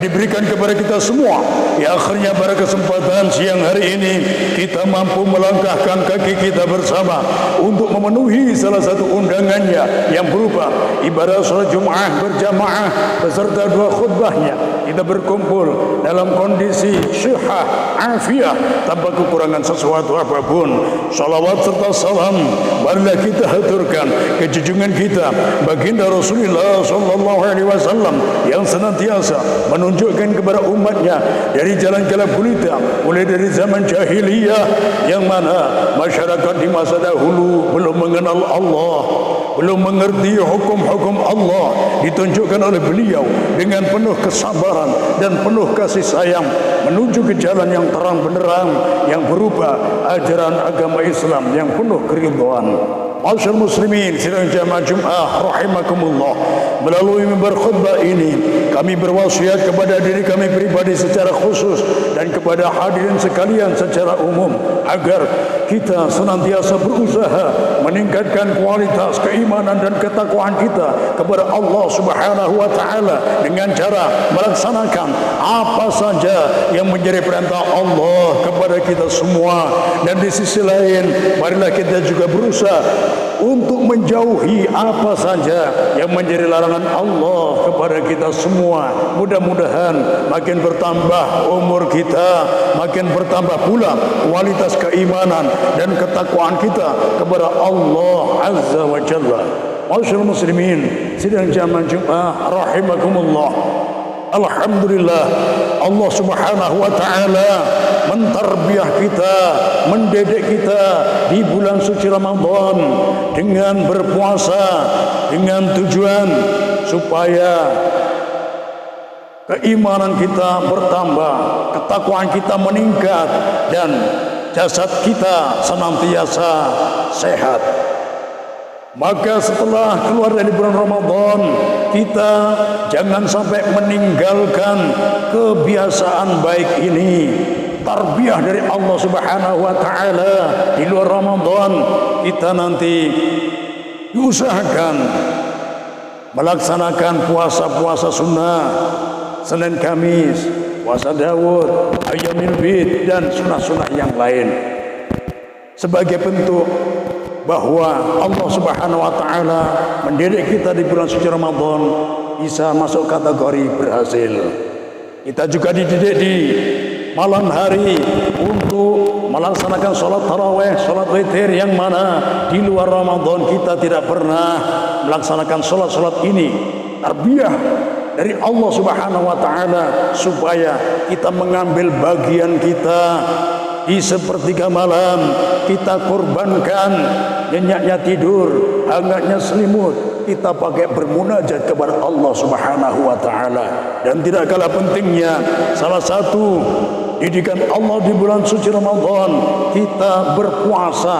diberikan kepada kita semua. Ya, akhirnya pada kesempatan siang hari ini kita mampu melangkahkan kaki kita bersama untuk memenuhi salah satu undangannya yang berupa ibadah salat Jumat berjamaah beserta dua khutbahnya. Kita berkumpul dalam kondisi syihah, afiah, tanpa kekurangan sesuatu apapun. Salawat serta salam marilah kita haturkan ke junjungan kita baginda Rasulullah sallallahu alaihi wasallam yang senantiasa menunjukkan kepada umatnya dari jalan-jalan gulita mulai dari zaman jahiliyah yang mana masyarakat di masa dahulu belum mengenal Allah, belum mengerti hukum-hukum Allah, ditunjukkan oleh beliau dengan penuh kesabaran dan penuh kasih sayang menuju ke jalan yang terang benderang yang berupa ajaran agama Islam yang penuh keridhaan. Masyaallah muslimin sidang jamaah Jumat rahimakumullah, melalui mimbar khutbah ini kami berwasiat kepada diri kami pribadi secara khusus dan kepada hadirin sekalian secara umum agar kita senantiasa berusaha meningkatkan kualitas keimanan dan ketakwaan kita kepada Allah Subhanahu wa taala dengan cara melaksanakan apa saja yang menjadi perintah Allah kepada kita semua, dan di sisi lain marilah kita juga berusaha untuk menjauhi apa saja yang menjadi larangan Allah kepada kita semua. Mudah-mudahan makin bertambah umur kita, makin bertambah pula kualitas keimanan dan ketakwaan kita kepada Allah Azza wa Jalla. Masyaallah muslimin sidang jamaah Jumat rahimakumullah, alhamdulillah Allah Subhanahu wa taala mentarbiah kita, mendidik kita di bulan suci Ramadan dengan berpuasa dengan tujuan supaya keimanan kita bertambah, ketakwaan kita meningkat, dan jasad kita senantiasa sehat. Maka setelah keluar dari bulan Ramadan, kita jangan sampai meninggalkan kebiasaan baik ini. Tarbiyah dari Allah Subhanahu wa taala di luar Ramadan, kita nanti diusahakan melaksanakan puasa-puasa sunnah, Senin Kamis, puasa Daud, Ayyamil Bid, dan sunnah-sunnah yang lain, sebagai bentuk bahwa Allah Subhanahu wa taala mendidik kita di bulan suci Ramadan bisa masuk kategori berhasil. Kita juga dididik di malam hari untuk melaksanakan sholat tarawih, sholat witir, yang mana di luar Ramadan kita tidak pernah melaksanakan sholat-sholat ini. Tarbiyah dari Allah Subhanahu wa taala supaya kita mengambil bagian kita di sepertiga malam, kita korbankan nyenyaknya tidur, hangatnya selimut, kita pakai bermunajat kepada Allah Subhanahu wa taala. Dan tidak kalah pentingnya, salah satu didikan Allah di bulan suci Ramadan, kita berpuasa.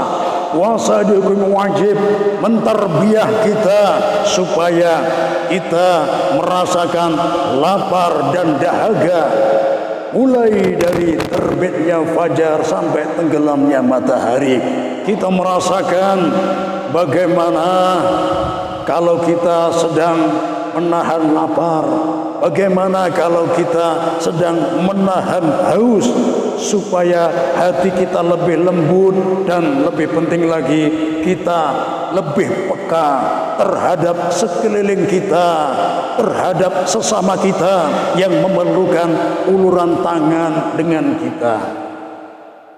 Puasa dihukum wajib mentarbiah kita supaya kita merasakan lapar dan dahaga mulai dari terbitnya fajar sampai tenggelamnya matahari. Kita merasakan bagaimana kalau kita sedang menahan lapar, bagaimana kalau kita sedang menahan haus, supaya hati kita lebih lembut, dan lebih penting lagi kita lebih peka terhadap sekeliling kita, terhadap sesama kita yang memerlukan uluran tangan dengan kita.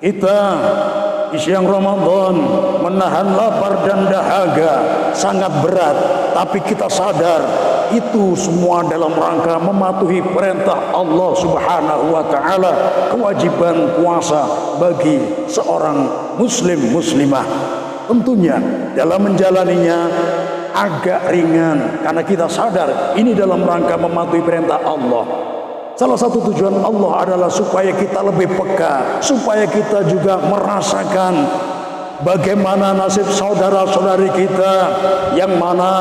Kita di siang Ramadan menahan lapar dan dahaga sangat berat, tapi kita sadar itu semua dalam rangka mematuhi perintah Allah Subhanahu wa taala, kewajiban puasa bagi seorang muslim muslimah. Tentunya dalam menjalaninya agak ringan karena kita sadar ini dalam rangka mematuhi perintah Allah. Salah satu tujuan Allah adalah supaya kita lebih peka, supaya kita juga merasakan bagaimana nasib saudara-saudari kita yang mana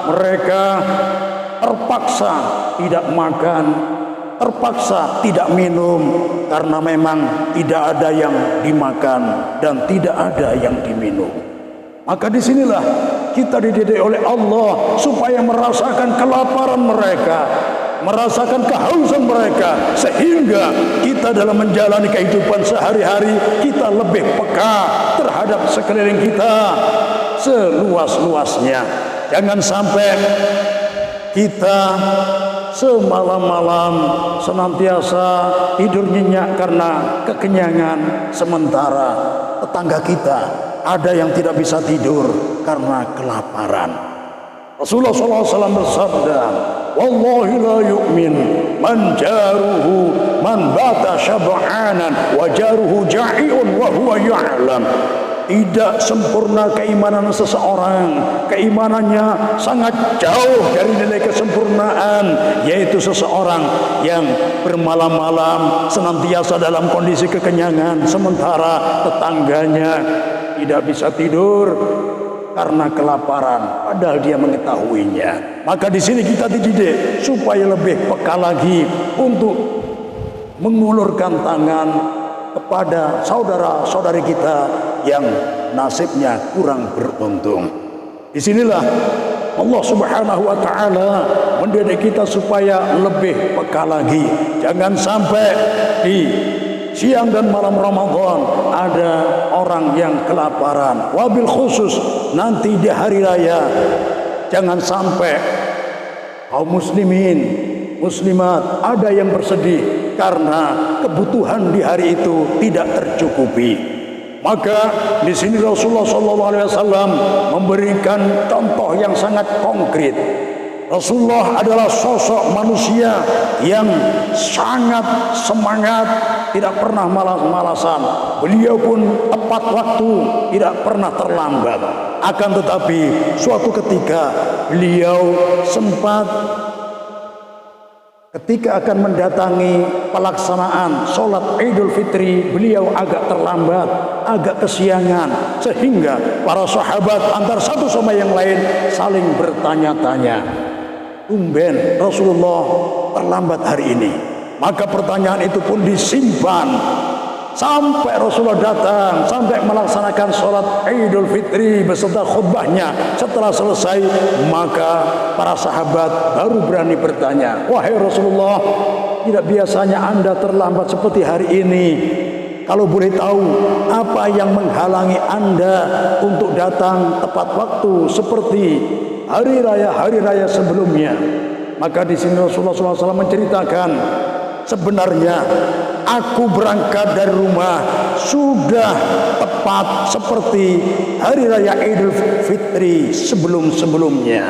mereka terpaksa tidak makan, terpaksa tidak minum karena memang tidak ada yang dimakan dan tidak ada yang diminum. Maka disinilah kita dididik oleh Allah supaya merasakan kelaparan mereka, merasakan kehausan mereka, sehingga kita dalam menjalani kehidupan sehari-hari kita lebih peka terhadap sekeliling kita seluas-luasnya. Jangan sampai kita semalam-malam senantiasa tidur nyenyak karena kekenyangan, sementara tetangga kita ada yang tidak bisa tidur karena kelaparan. Rasulullah SAW bersabda, "Wallahi la yu'min man jaruhu man bata syab'anan wa jaruhu ja'iun wa huwa ya'lam." Tidak sempurna keimanan seseorang, keimanannya sangat jauh dari nilai kesempurnaan, yaitu seseorang yang bermalam-malam senantiasa dalam kondisi kekenyangan, sementara tetangganya tidak bisa tidur karena kelaparan, padahal dia mengetahuinya. Maka di sini kita dididik supaya lebih peka lagi untuk mengulurkan tangan kepada saudara-saudari kita yang nasibnya kurang beruntung. Disinilah Allah Subhanahu wa Ta'ala mendidik kita supaya lebih peka lagi. Jangan sampai di siang dan malam Ramadan ada orang yang kelaparan. Wabil khusus nanti di hari raya, jangan sampai kaum muslimin, muslimat ada yang bersedih karena kebutuhan di hari itu tidak tercukupi. Maka di sini Rasulullah SAW memberikan contoh yang sangat konkret. Rasulullah adalah sosok manusia yang sangat semangat, tidak pernah malas-malasan. Beliau pun tepat waktu, tidak pernah terlambat. Akan tetapi suatu ketika beliau sempat ketika akan mendatangi pelaksanaan sholat Idul Fitri, beliau agak terlambat, agak kesiangan, sehingga para sahabat antar satu sama yang lain saling bertanya-tanya, tumben Rasulullah terlambat hari ini. Maka pertanyaan itu pun disimpan sampai Rasulullah datang, sampai melaksanakan sholat Idul Fitri beserta khutbahnya. Setelah selesai, maka para sahabat baru berani bertanya, wahai Rasulullah, tidak biasanya Anda terlambat seperti hari ini. Kalau boleh tahu, apa yang menghalangi Anda untuk datang tepat waktu seperti hari raya sebelumnya? Maka di sini Rasulullah SAW menceritakan, sebenarnya aku berangkat dari rumah sudah tepat seperti hari raya Idul Fitri sebelum-sebelumnya.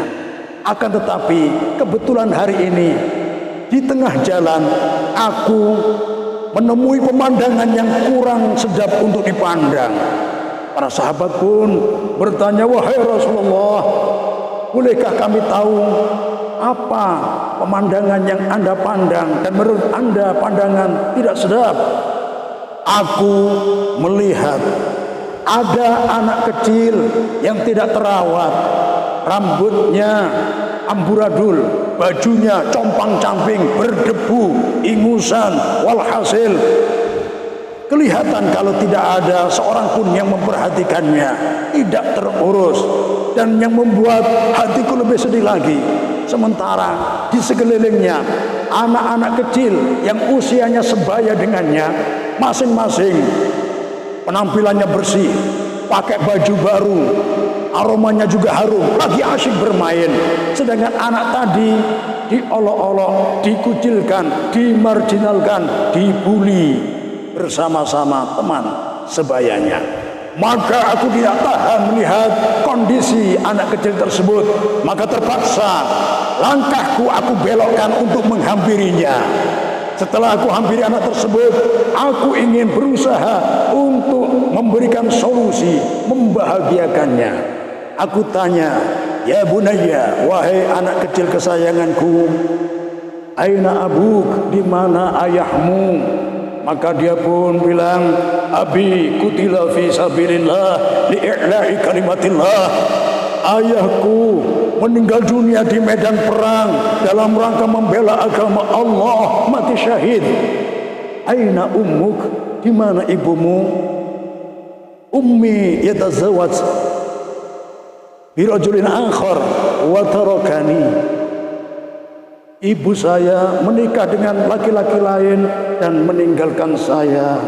Akan tetapi kebetulan hari ini di tengah jalan aku menemui pemandangan yang kurang sedap untuk dipandang. Para sahabat pun bertanya, wahai Rasulullah, bolehkah kami tahu apa pemandangan yang Anda pandang dan menurut Anda pandangan tidak sedap? Aku melihat ada anak kecil yang tidak terawat, rambutnya amburadul, bajunya compang-camping, berdebu, ingusan, walhasil kelihatan kalau tidak ada seorang pun yang memperhatikannya, tidak terurus, dan yang membuat hatiku lebih sedih lagi. Sementara di sekelilingnya anak-anak kecil yang usianya sebaya dengannya, masing-masing penampilannya bersih, pakai baju baru, aromanya juga harum, lagi asyik bermain. Sedangkan anak tadi diolok-olok, dikucilkan, dimarginalkan, dibuli bersama-sama teman sebayanya. Maka aku tidak tahan melihat kondisi anak kecil tersebut, maka terpaksa langkahku aku belokkan untuk menghampirinya. Setelah aku hampiri anak tersebut, aku ingin berusaha untuk memberikan solusi, membahagiakannya. Aku tanya, ya bunayya, wahai anak kecil kesayanganku, aina abuk, di mana ayahmu? Maka dia pun bilang, abi kutila fi sabilillah li'i'la'i kalimatillah. Ayahku meninggal dunia di medan perang dalam rangka membela agama Allah, mati syahid. Aina ummuk, di mana ibumu? Ummi yatazawwaj bi rajulin akhar wa tarakani. ibu saya menikah dengan laki-laki lain dan meninggalkan saya.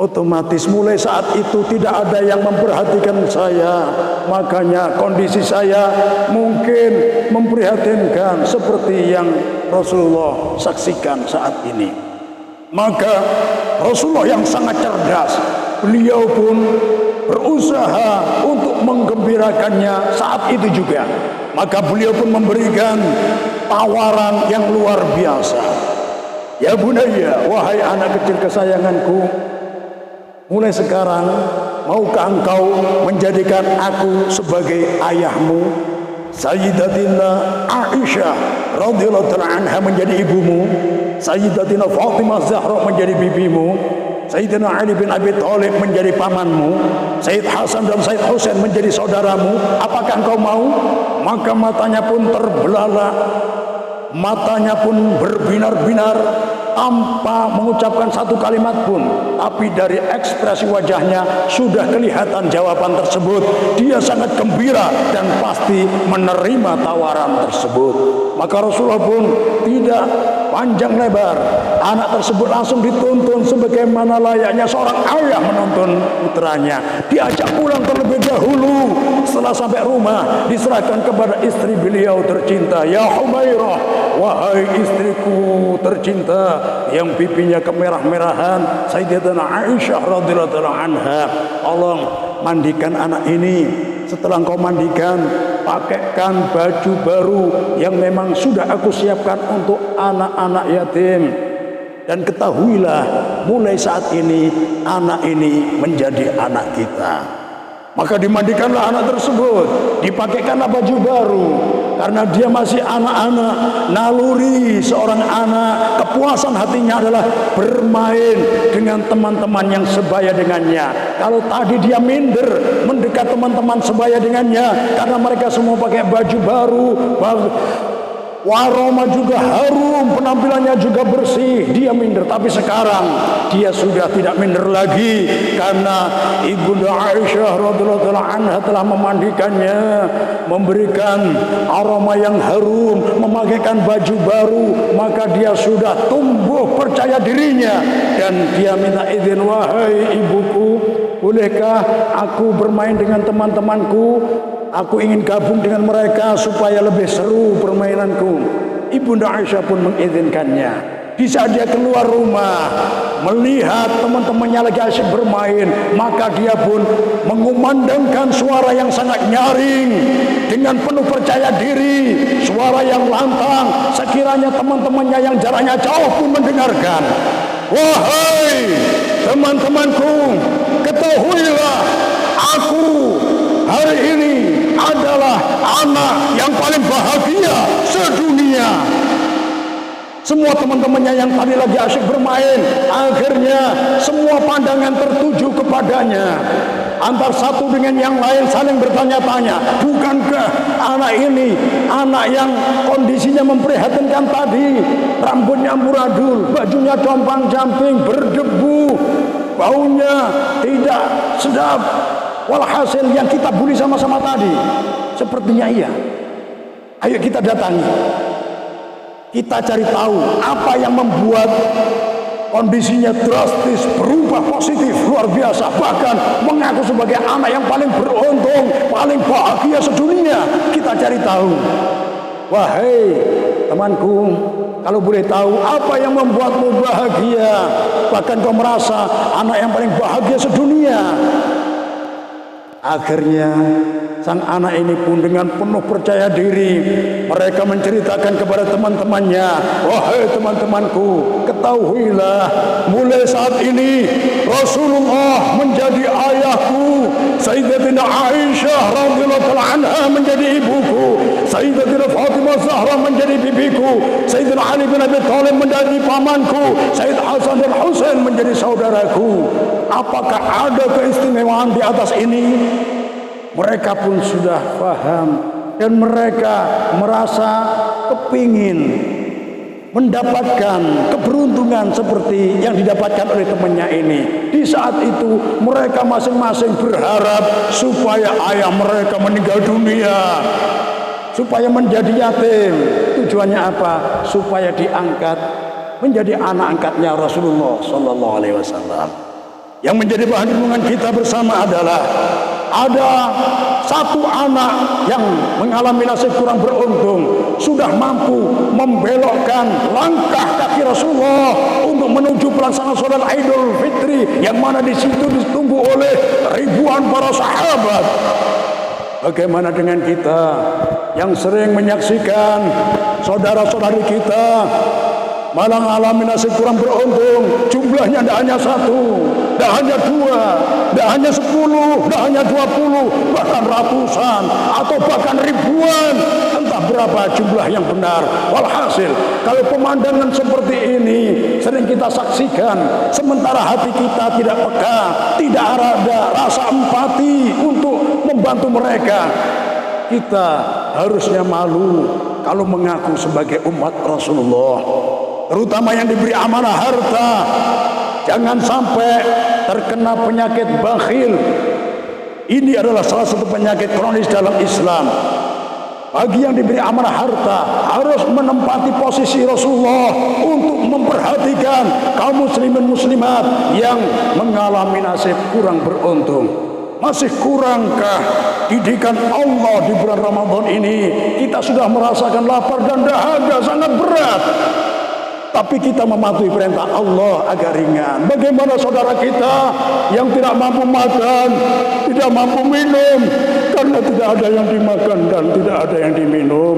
Otomatis mulai saat itu tidak ada yang memperhatikan saya. Makanya kondisi saya mungkin memprihatinkan seperti yang Rasulullah saksikan saat ini. Maka Rasulullah yang sangat cerdas, beliau pun berusaha untuk menggembirakannya saat itu juga. Maka beliau pun memberikan tawaran yang luar biasa. Ya bunayya, wahai anak kecil kesayanganku, mulai sekarang maukah engkau menjadikan aku sebagai ayahmu? Sayyidatina Aisyah radhiyallahu ta'ala anha menjadi ibumu, Sayyidatina Fatimah Zahra menjadi bibimu, Sayyidina Ali bin Abi Thalib menjadi pamanmu, Sayyid Hasan dan Sayyid Husain menjadi saudaramu. Apakah engkau mau? Maka matanya pun terbelalak, matanya pun berbinar-binar tanpa mengucapkan satu kalimat pun, tapi dari ekspresi wajahnya sudah kelihatan jawaban tersebut. Dia sangat gembira dan pasti menerima tawaran tersebut. Maka Rasulullah pun tidak panjang lebar, anak tersebut langsung dituntun sebagaimana layaknya seorang ayah menuntun putranya. Diajak pulang terlebih dahulu. Setelah sampai rumah, diserahkan kepada istri beliau tercinta. Ya Humairah, wahai istriku tercinta yang pipinya kemerah-merahan, Sayyidatina Aisyah radhiyallahu anha, tolong mandikan anak ini. Setelah engkau mandikan, pakaikan baju baru yang memang sudah aku siapkan untuk anak-anak yatim. Dan ketahuilah, mulai saat ini anak ini menjadi anak kita. Maka dimandikanlah anak tersebut, dipakaikanlah baju baru, karena dia masih anak-anak. Naluri seorang anak, kepuasan hatinya adalah bermain dengan teman-teman yang sebaya dengannya. Kalau tadi dia minder mendekat teman-teman sebaya dengannya, karena mereka semua pakai baju baru, waroma juga harum, penampilannya juga bersih, dia minder. Tapi sekarang dia sudah tidak minder lagi, karena Ibunda Aisyah radhiyallahu anha telah memandikannya, memberikan aroma yang harum, memakaikan baju baru. Maka dia sudah tumbuh percaya dirinya, dan dia minta izin, wahai ibuku, bolehkah aku bermain dengan teman-temanku? Aku ingin gabung dengan mereka supaya lebih seru permainanku. Ibunda Aisyah pun mengizinkannya. Di saat dia keluar rumah, melihat teman-temannya lagi asyik bermain, maka dia pun mengumandangkan suara yang sangat nyaring dengan penuh percaya diri, suara yang lantang. Sekiranya teman-temannya yang jaraknya jauh pun mendengarkan. Wahai teman-temanku, ketahuilah, aku hari ini adalah anak yang paling bahagia sedunia. Semua teman-temannya yang tadi lagi asyik bermain, akhirnya semua pandangan tertuju kepadanya. Antar satu dengan yang lain saling bertanya-tanya, bukankah anak ini anak yang kondisinya memprihatinkan tadi? Rambutnya amburadul, bajunya compang-camping, berdebu, baunya tidak sedap. Walhasil yang kita bully sama-sama tadi, sepertinya iya. Ayo kita datangi, kita cari tahu apa yang membuat kondisinya drastis berubah positif luar biasa, bahkan mengaku sebagai anak yang paling beruntung, paling bahagia sedunia. Kita cari tahu. Wahai temanku, kalau boleh tahu apa yang membuatmu bahagia, bahkan kau merasa anak yang paling bahagia sedunia. Akhirnya sang anak ini pun dengan penuh percaya diri, mereka menceritakan kepada teman-temannya, wahai teman-temanku, ketahuilah, mulai saat ini Rasulullah menjadi ayahku, Sayyidatina Aisyah radhiyallahu anha menjadi ibuku, Sayyidatina Fatimah Zahra menjadi bibiku, Sayyidina Ali bin Abi Thalib menjadi pamanku, Sayyid Hasan dan Husain menjadi saudaraku. Apakah ada keistimewaan di atas ini? Mereka pun sudah paham, dan mereka merasa kepingin mendapatkan keberuntungan seperti yang didapatkan oleh temannya ini. Di saat itu mereka masing-masing berharap supaya ayah mereka meninggal dunia, supaya menjadi yatim. tujuannya apa? Supaya diangkat menjadi anak angkatnya Rasulullah Sallallahu Alaihi Wasallam. Yang menjadi bahan renungan kita bersama adalah ada satu anak yang mengalami nasib kurang beruntung, sudah mampu membelokkan langkah kaki Rasulullah untuk menuju pelaksanaan sholat Idul Fitri, yang mana di situ ditunggu oleh ribuan para sahabat. Bagaimana dengan kita yang sering menyaksikan saudara-saudari kita malah mengalami nasib kurang beruntung, jumlahnya tidak hanya satu, tidak hanya dua, tidak hanya 10, tidak hanya 20, bahkan ratusan atau bahkan ribuan, entah berapa jumlah yang benar. Walhasil, kalau pemandangan seperti ini sering kita saksikan, sementara hati kita tidak peka, tidak ada rasa empati untuk membantu mereka, kita harusnya malu kalau mengaku sebagai umat Rasulullah, terutama yang diberi amanah harta. Jangan sampai terkena penyakit bakhil. Ini adalah salah satu penyakit kronis dalam Islam. Bagi yang diberi amanah harta, harus menempati posisi Rasulullah untuk memperhatikan kaum muslimin muslimat yang mengalami nasib kurang beruntung. Masih kurangkah didikan Allah di bulan Ramadan ini? Kita sudah merasakan lapar dan dahaga sangat berat, tapi kita mematuhi perintah Allah agar ringan. Bagaimana saudara kita yang tidak mampu makan, tidak mampu minum, karena tidak ada yang dimakan dan tidak ada yang diminum?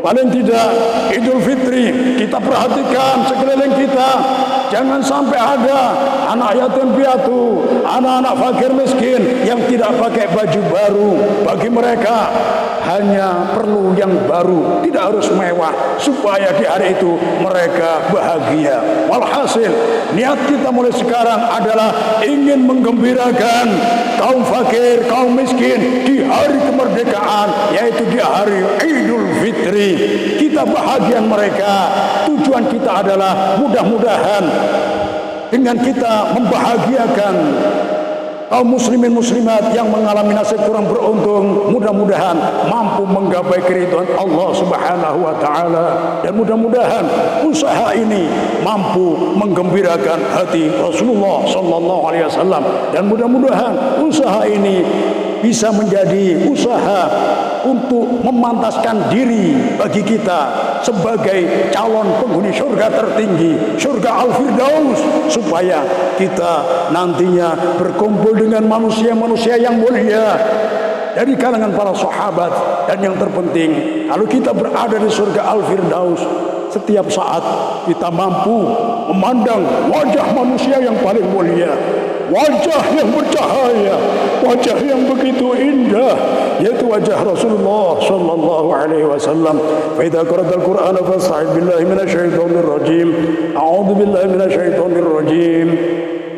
Paling tidak Idul Fitri kita perhatikan sekeliling kita, jangan sampai ada anak yatim piatu, anak-anak fakir miskin yang tidak pakai baju baru. Bagi mereka hanya perlu yang baru, tidak harus mewah, supaya di hari itu mereka bahagia. Walhasil, niat kita mulai sekarang adalah ingin menggembirakan kaum fakir, kaum miskin di hari kemerdekaan, yaitu di hari Idul Fitri. Kita bahagian mereka. Tujuan kita adalah mudah-mudahan dengan kita membahagiakan kaum muslimin muslimat yang mengalami nasib kurang beruntung, mudah-mudahan mampu menggapai keridhaan Allah Subhanahu wa taala, dan mudah-mudahan usaha ini mampu menggembirakan hati Rasulullah sallallahu alaihi wasallam, dan mudah-mudahan usaha ini bisa menjadi usaha untuk memantaskan diri bagi kita sebagai calon penghuni surga tertinggi, surga Al-Firdaus, supaya kita nantinya berkumpul dengan manusia-manusia yang mulia dari kalangan para sahabat. Dan yang terpenting, kalau kita berada di surga Al-Firdaus, setiap saat kita mampu memandang wajah manusia yang paling mulia, wajah yang bercahaya, wajah yang begitu indah, yaitu wajah Rasulullah sallallahu alaihi wasallam. Fa idza qara'tal Qur'ana fasta'id billahi minasyaitonir rajim. A'udzu billahi minasyaitonir rajim.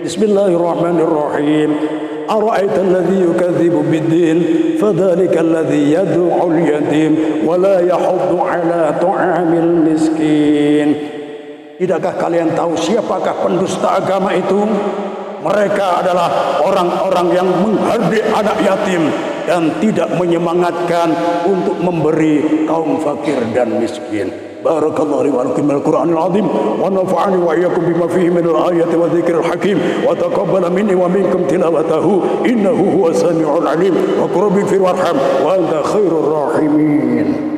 Bismillahirrahmanirrahim. Ara'aita alladhi yukadzibu bid-din fadzalika alladhi yad'ul yatim wa la yahuddu ala ta'amil miskin. Tidakkah kalian tahu siapakah pendusta agama itu? Mereka adalah orang-orang yang menghardik anak yatim dan tidak menyemangatkan untuk memberi kaum fakir dan miskin. Barakallahu li wa lakum bil Qur'anil azim wa nafa'ani wa iyyakum bima fihi min al-ayati wa dzikril hakim wa taqabbala minni wa minkum tilawatahu innahu huwas samiul alim wa rabbi fir warham wa anta khairur rahimin.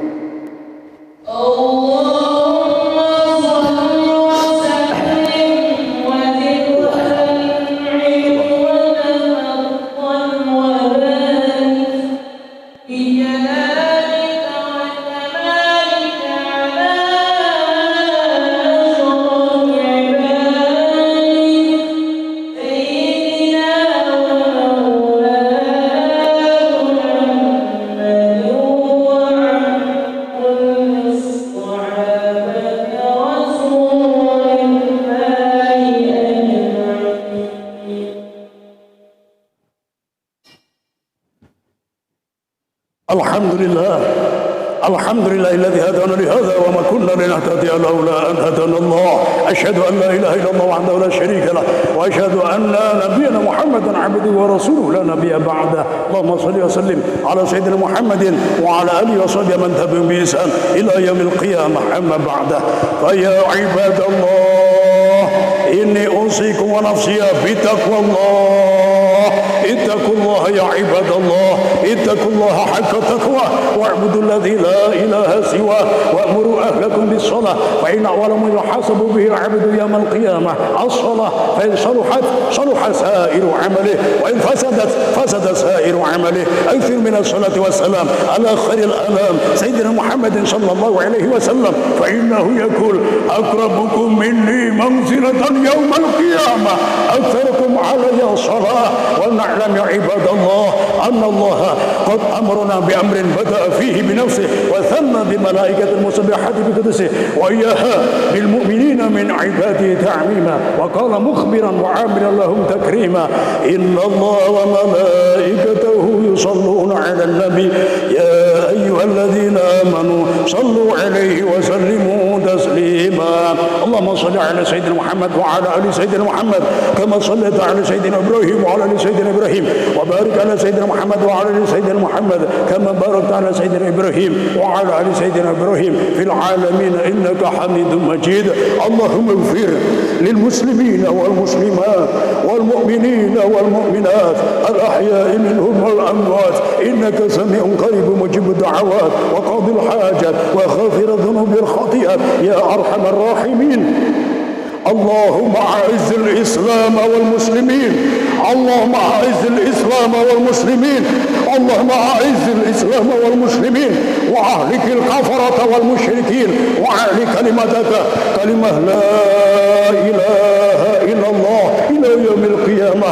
الحمد لله الذي هدانا لهذا وما كنا لنهتدي لولا أن هدانا الله. أشهد أن لا إله إلا الله وحده لا شريك له، وأشهد أن نبينا محمدا عبده ورسوله لا نبي بعده. اللهم صل وسلم على سيدنا محمد وعلى آله وصحبه من تبعهم بإحسان إلى يوم القيامة. أما بعد، فيا عباد الله، إني أوصيكم ونفسي بتقوى الله. اتقوا الله يا عباد الله، اتقوا الله حق تقواه، واعبدوا الذي لا إله سواه، وأمروا أهلكم بالصلاة، فإن أول ما يحاسب به العبد يوم القيامة الصلاة، فإن صلحت صلح سائر عمله، وإن فسدت فسد سائر عمله. أكثر من الصلاة والسلام على خير الأنام سيدنا محمد صلى الله عليه وسلم، فإنه يقول: أقربكم مني منزلة يوم القيامة أكثركم علي صلاة. ونعلم يا عباد الله أن الله قد أمرنا بأمر بدأ فيه بنفسه وثنى بملائكة المسبحة بقدسه، وإياها بالمؤمنين من عباده تعميما، وقال مخبرا وعاملا لهم تكريما: إن الله وملائكته يصلون على النبي يا أيها الذين آمنوا صلوا عليه وسلموا تسليما. اللهم صل على سيدنا محمد وعلى آل سيدنا محمد كما صليت على سيدنا إبراهيم وعلى آل سيدنا إبراهيم، وبارك على سيدنا محمد وعلى آل سيدنا محمد كما باركت على سيدنا إبراهيم وعلى آل سيدنا إبراهيم في العالمين إنك حميد مجيد. اللهم اغفر للمسلمين والمسلمات والمؤمنين والمؤمنات الأحياء منهم والأموات، إنك سميع قريب مجيب الدعوات وقاضي الحاجات وغافر الذنوب والخطيئات يا أرحم الراحمين. اللهم أعز الإسلام والمسلمين، اللهم أعز الإسلام والمسلمين، اللهم أعز الإسلام والمسلمين، وأهلك الكفرة والمشركين، وأعلي كلمتك كلمة لا إله إلا الله إلى يوم القيامة.